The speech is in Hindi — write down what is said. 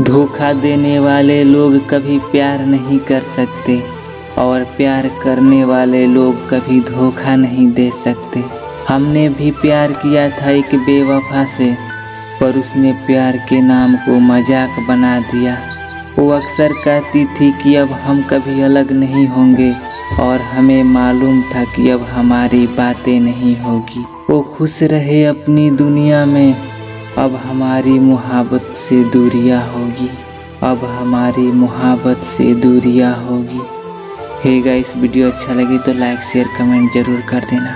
धोखा देने वाले लोग कभी प्यार नहीं कर सकते और प्यार करने वाले लोग कभी धोखा नहीं दे सकते। हमने भी प्यार किया था एक बेवफा से, पर उसने प्यार के नाम को मजाक बना दिया। वो अक्सर कहती थी कि अब हम कभी अलग नहीं होंगे और हमें मालूम था कि अब हमारी बातें नहीं होगी। वो खुश रहे अपनी दुनिया में, अब हमारी मोहब्बत से दूरियां होगी, अब हमारी मोहब्बत से दूरियां होगी। हे गाइस, वीडियो अच्छा लगे तो लाइक शेयर कमेंट ज़रूर कर देना।